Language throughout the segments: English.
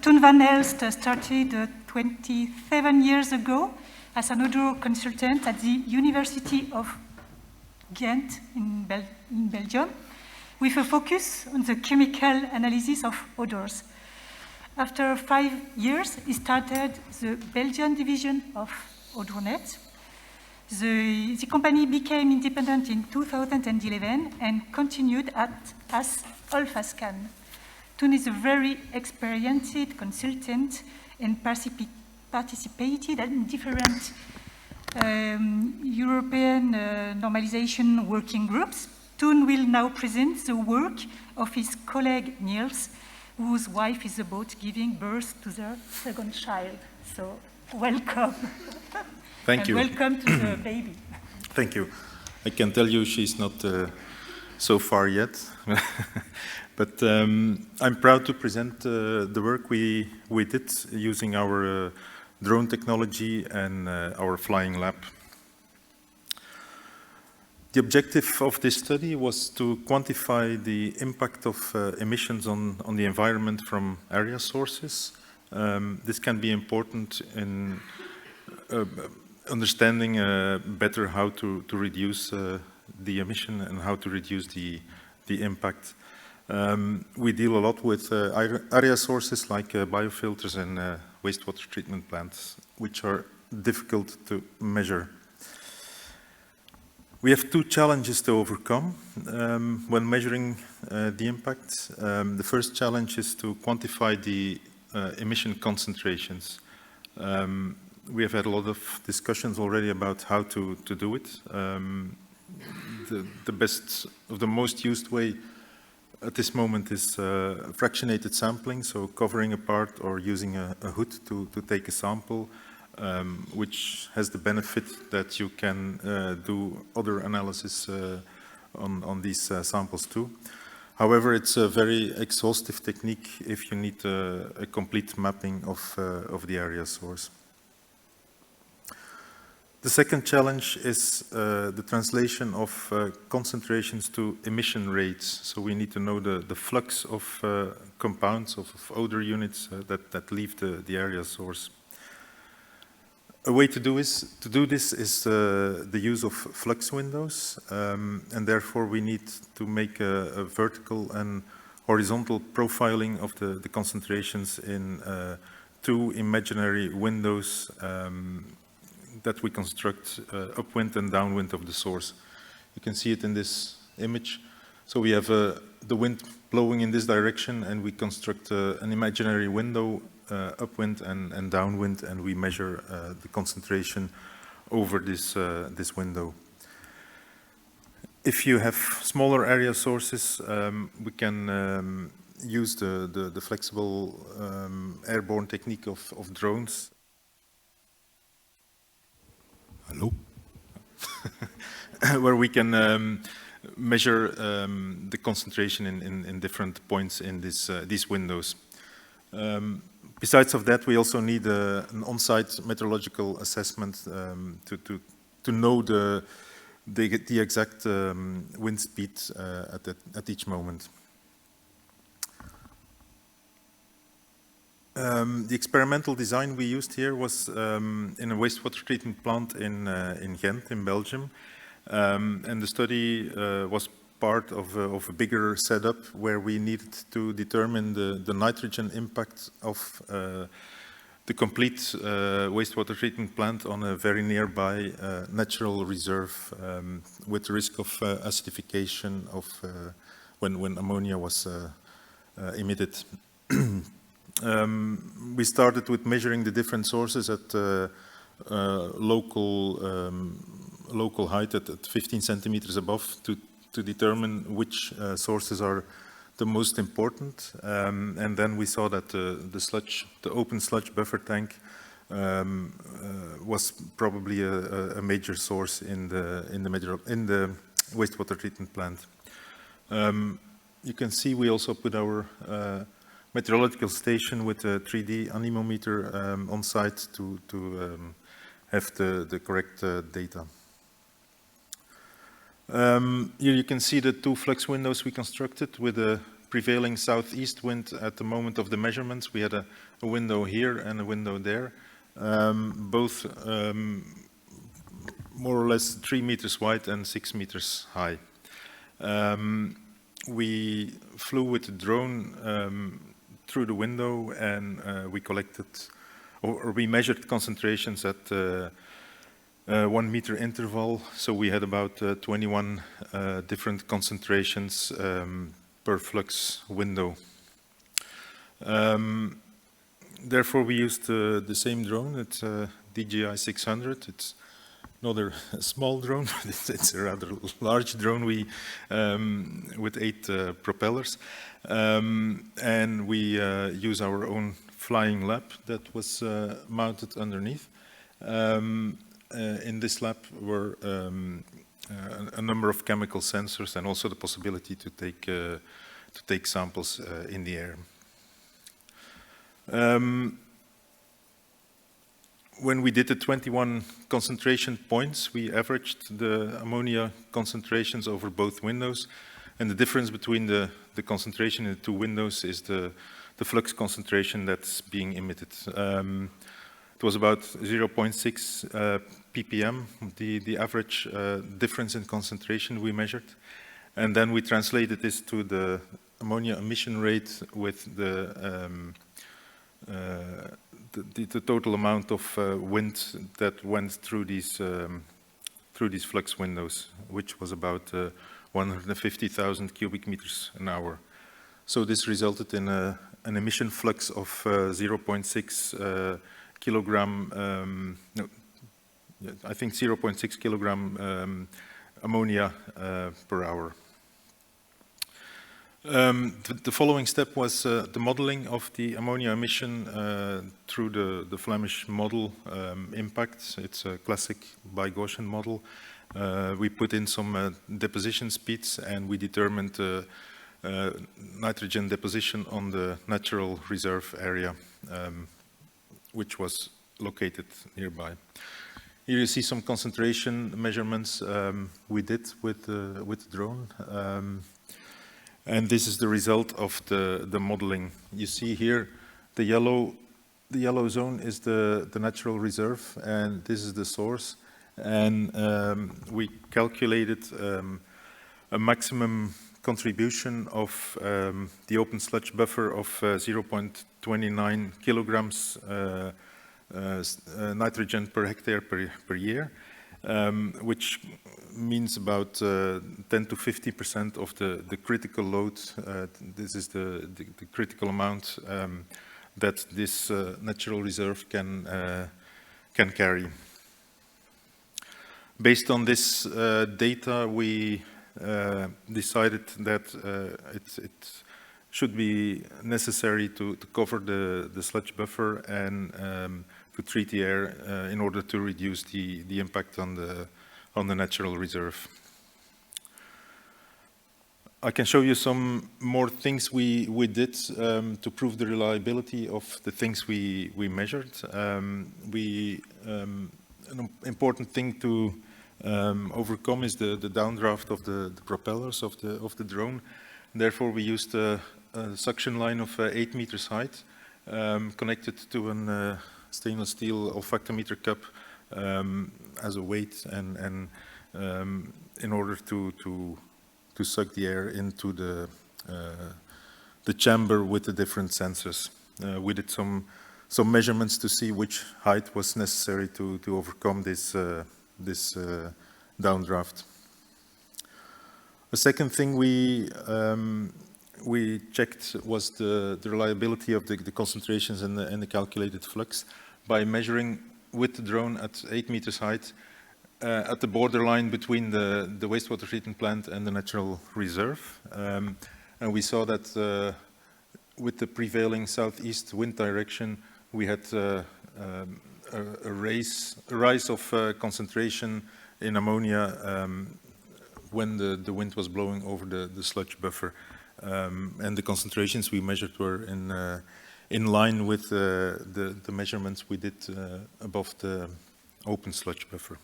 Toon van Elst started 27 years ago as an Odour consultant at the University of Ghent in Belgium, with a focus on the chemical analysis of odors. After 5 years, he started the Belgian division of Odour.net. The company became independent in 2011 and continued as Olfascan. Toon is a very experienced consultant and participated in different European normalization working groups. Toon will now present the work of his colleague Niels, whose wife is about giving birth to their second child. So, welcome. Thank you. Welcome to the baby. Thank you. I can tell you she's not so far yet, but I'm proud to present the work we did using our drone technology and our flying lab. The objective of this study was to quantify the impact of emissions on the environment from area sources. This can be important in understanding better how to reduce the emission and how to reduce the impact. We deal a lot with area sources like biofilters and wastewater treatment plants, which are difficult to measure. We have two challenges to overcome when measuring the impact. The first challenge is to quantify the emission concentrations. We have had a lot of discussions already about how to do it. The most used way at this moment is fractionated sampling, so covering a part or using a hood to take a sample, which has the benefit that you can do other analysis on these samples too. However, it's a very exhaustive technique if you need a complete mapping of the area source. The second challenge is the translation of concentrations to emission rates. So we need to know the flux of compounds, of odor units that leave the area source. A way to do this is the use of flux windows, and therefore we need to make a vertical and horizontal profiling of the concentrations in two imaginary windows that we construct upwind and downwind of the source. You can see it in this image. So we have the wind blowing in this direction, and we construct an imaginary window upwind and downwind, and we measure the concentration over this window. If you have smaller area sources, we can use the flexible airborne technique of drones. Hello? Where we can measure the concentration in different points in these windows. Besides of that, we also need an on-site meteorological assessment to know the exact wind speed at each moment. The experimental design we used here was in a wastewater treatment plant in Ghent, in Belgium. And the study was part of a bigger setup where we needed to determine the nitrogen impact of the complete wastewater treatment plant on a very nearby natural reserve with the risk of acidification of when ammonia was emitted. We started with measuring the different sources at local height at 15 centimeters above to determine which sources are the most important. And then we saw that the open sludge buffer tank was probably a major source in the wastewater treatment plant. You can see we also put our meteorological station with a 3D anemometer on site to have the correct data. Here you can see the two flux windows we constructed with a prevailing southeast wind at the moment of the measurements. We had a a window here and a window there, both more or less 3 meters wide and 6 meters high. We flew with the drone through the window, and we collected, or we measured concentrations at 1 meter interval. So we had about 21 different concentrations per flux window. Therefore, we used the same drone. It's a DJI 600. It's not a small drone, but it's a rather large drone with 8 propellers. And we use our own flying lab that was mounted underneath. In this lab were a number of chemical sensors and also the possibility to take samples in the air. When we did the 21 concentration points, we averaged the ammonia concentrations over both windows, and the difference between the concentration in the 2 windows is the flux concentration that's being emitted. It was about 0.6 ppm, the average difference in concentration we measured, and then we translated this to the ammonia emission rate with the total amount of wind that went through these flux windows, which was about 150,000 cubic meters an hour. So this resulted in an emission flux of 0.6 kilogram, I think 0.6 kilogram ammonia per hour. The following step was the modeling of the ammonia emission through the Flemish model impact. It's a classic bi-Gaussian model. We put in some deposition speeds, and we determined nitrogen deposition on the natural reserve area, which was located nearby. Here you see some concentration measurements we did with the drone. And this is the result of the modeling. You see here the yellow zone is the natural reserve, and this is the source. And we calculated a maximum contribution of the open sludge buffer of 0.29 kilograms nitrogen per hectare per year, which means about 10 to 50% of the critical load. This is the critical amount that this natural reserve can carry. Based on this data, we decided that it should be necessary to cover the sludge buffer and to treat the air in order to reduce the impact on the natural reserve. I can show you some more things we did to prove the reliability of the things we measured. An important thing to overcome is the downdraft of the propellers of the drone. Therefore, we used a suction line of 8 meters height, connected to a stainless steel olfactometer cup as a weight, and in order to suck the air into the chamber with the different sensors. We did some measurements to see which height was necessary to overcome this downdraft. The second thing we checked was the reliability of the concentrations and the calculated flux by measuring with the drone at 8 meters height at the borderline between the wastewater treatment plant and the natural reserve. And we saw that with the prevailing southeast wind direction, we had a rise of concentration in ammonia when the wind was blowing over the sludge buffer. And the concentrations we measured were in line with the measurements we did above the open sludge buffer.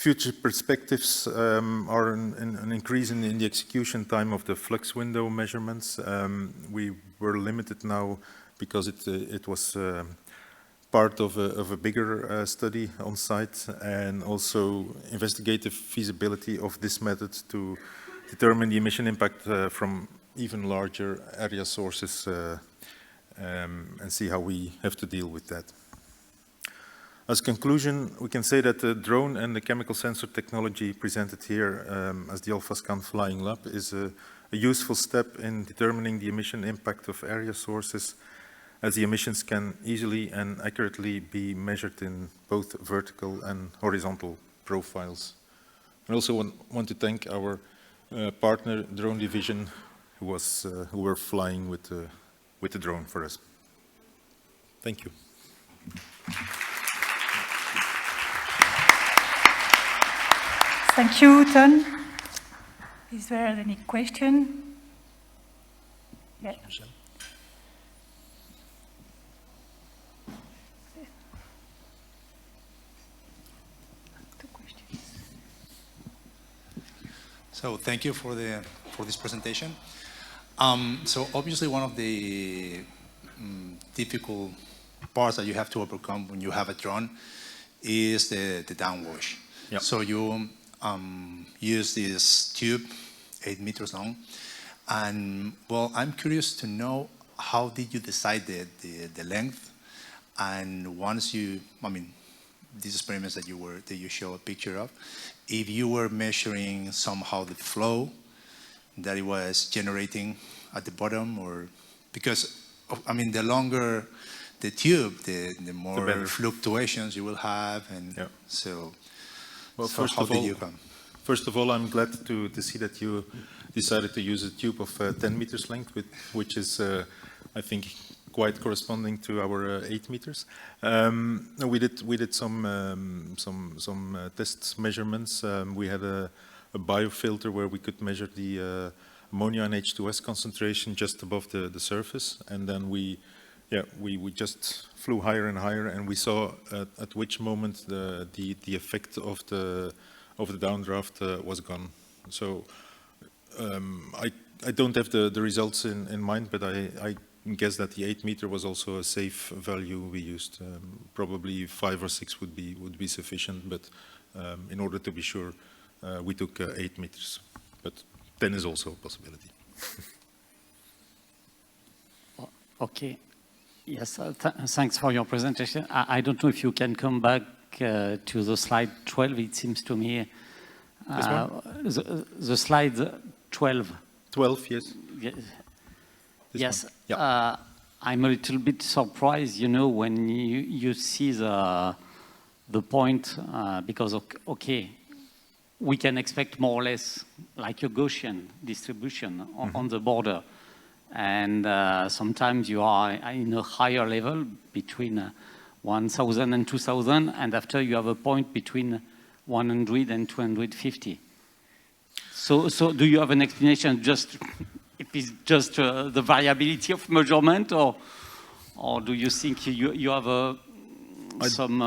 Future perspectives are an increase in the execution time of the flux window measurements. We were limited now because it was part of a bigger study on site, and also investigative feasibility of this method to determine the emission impact from even larger area sources and see how we have to deal with that. As conclusion, we can say that the drone and the chemical sensor technology presented here as the AlphaScan Flying Lab is a useful step in determining the emission impact of area sources, as the emissions can easily and accurately be measured in both vertical and horizontal profiles. I also want to thank our partner drone division who were flying with the drone for us. Thank you. Thank you, Toon. Is there any question? Yeah. Two questions. So thank you for this presentation. So obviously one of the difficult parts that you have to overcome when you have a drone is the downwash. Yep. So you use this tube, 8 meters long, and well, I'm curious to know, how did you decide the length? And once you, these experiments that you show a picture of, if you were measuring somehow the flow that it was generating at the bottom, or because the longer the tube, the more fluctuations you will have, and yeah. so. Well, so how did you come? First of all, I'm glad to see that you decided to use a tube of 10 meters length, which is, I think, quite corresponding to our 8 meters. We did some test measurements. We had a biofilter where we could measure the ammonia and H2S concentration just above the surface, and then we just flew higher and higher, and we saw at which moment the effect of the downdraft was gone. So I don't have the results in mind, but I guess that the 8 meter was also a safe value we used. Probably 5 or 6 would be sufficient, but in order to be sure, we took 8 meters. But 10 is also a possibility. Okay. Yes, thanks for your presentation. I don't know if you can come back to the slide 12, it seems to me. This one? The slide 12. 12, yes. Yes. Yeah. I'm a little bit surprised, when you see the point, because, okay, we can expect more or less like a Gaussian distribution on the border. And sometimes you are in a higher level between 1,000 and 2,000, and after you have a point between 100 and 250. So do you have an explanation? Just if it's just the variability of measurement, or do you think you have some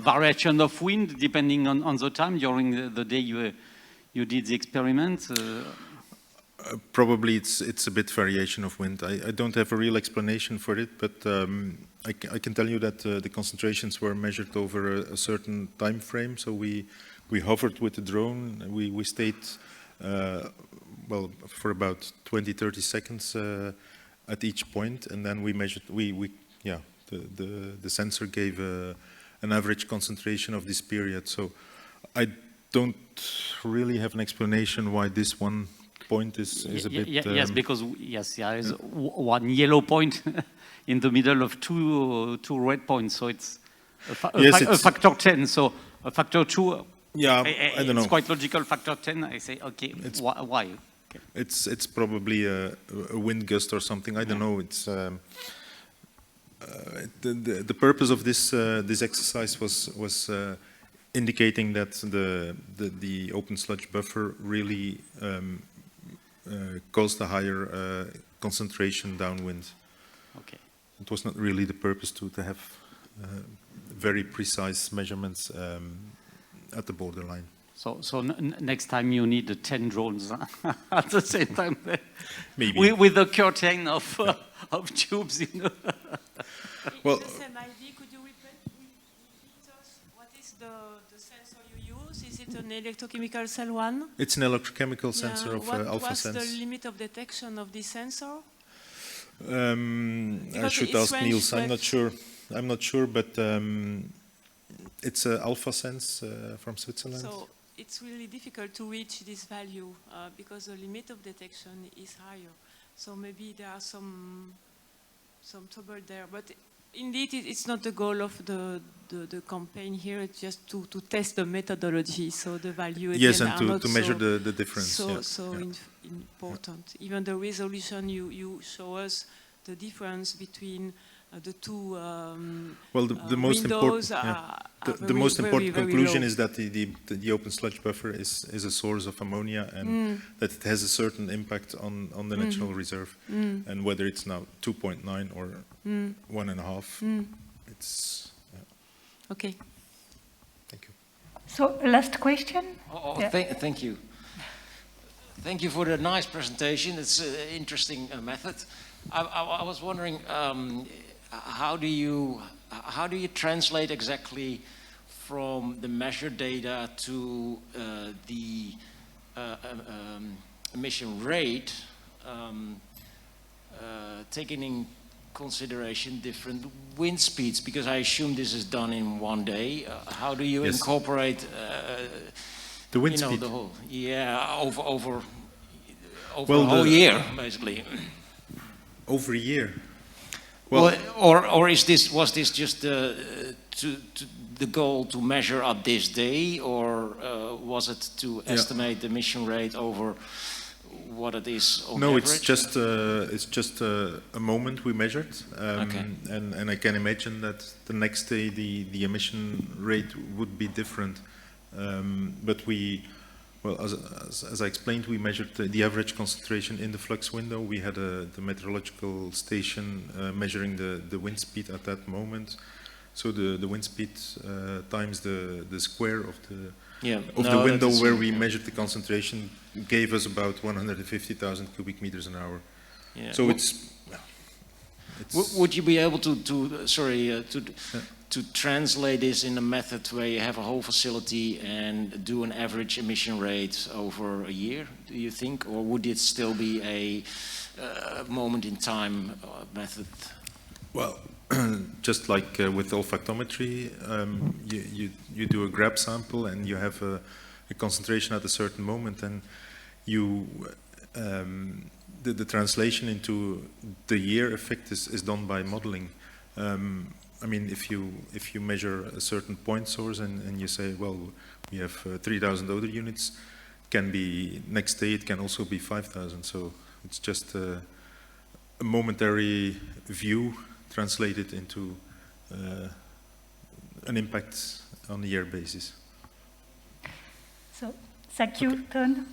variation of wind depending on the time during the day you did the experiment? Probably it's a bit variation of wind. I don't have a real explanation for it, but I can tell you that the concentrations were measured over a certain time frame. So we hovered with the drone. We stayed well for about 20-30 seconds at each point, and then we measured. The sensor gave an average concentration of this period. So I don't really have an explanation why this one point is a bit... Yes, because there is one yellow point in the middle of two red points, so it's a factor 10, so a factor 2. Yeah, I don't know. It's quite logical, factor 10, I say, okay, why? Okay. It's probably a wind gust or something, I don't know. It's the purpose of this exercise was indicating that the open sludge buffer really caused a higher concentration downwind. Okay. It was not really the purpose to have very precise measurements at the borderline. So next time you need the 10 drones at the same time. Maybe. With the curtain of tubes, you know. Well, the same idea, could you repeat us what is the sensor you use? Is it an electrochemical cell one? It's an electrochemical sensor of alpha sense. What's the limit of detection of this sensor? I should ask Niels. I'm not sure, but it's alpha sense from Switzerland. So it's really difficult to reach this value because the limit of detection is higher. So maybe there are some trouble there, but indeed it's not the goal of the campaign here. It's just to test the methodology, so the value again yes, are and not to measure the difference. Important. Even the resolution you show us the difference between the two well, the most windows important, the most important conclusion is that the open sludge buffer is a source of ammonia, and that it has a certain impact on the natural reserve, and whether it's now 2.9 or 1.5, it's okay. Thank you. So last question. Thank you. Thank you for the nice presentation. It's an interesting method. I was wondering, how do you translate exactly from the measured data to the emission rate, taking in consideration different wind speeds? Because I assume this is done in one day. How do you incorporate the wind speed? The whole, over a whole year, basically. Over a year. Well, or was this just the goal to measure at this day, or was it to estimate the emission rate over what it is on average? It's just a moment we measured, and I can imagine that the next day the emission rate would be different, but well, as I explained, we measured the average concentration in the flux window. We had the meteorological station measuring the wind speed at that moment. So the wind speed times the square of the window where we measured the concentration gave us about 150,000 cubic meters an hour. Yeah. So would you be able to translate this in a method where you have a whole facility and do an average emission rate over a year, do you think? Or would it still be a moment in time method? Well, just like with olfactometry, you do a grab sample and you have a concentration at a certain moment, and you the translation into the year effect is done by modeling. I mean, if you measure a certain point source and you say, well, we have 3,000 Odour units, can be next day it can also be 5,000. So it's just a momentary view translated into an impact on a year basis. So thank you, Toon.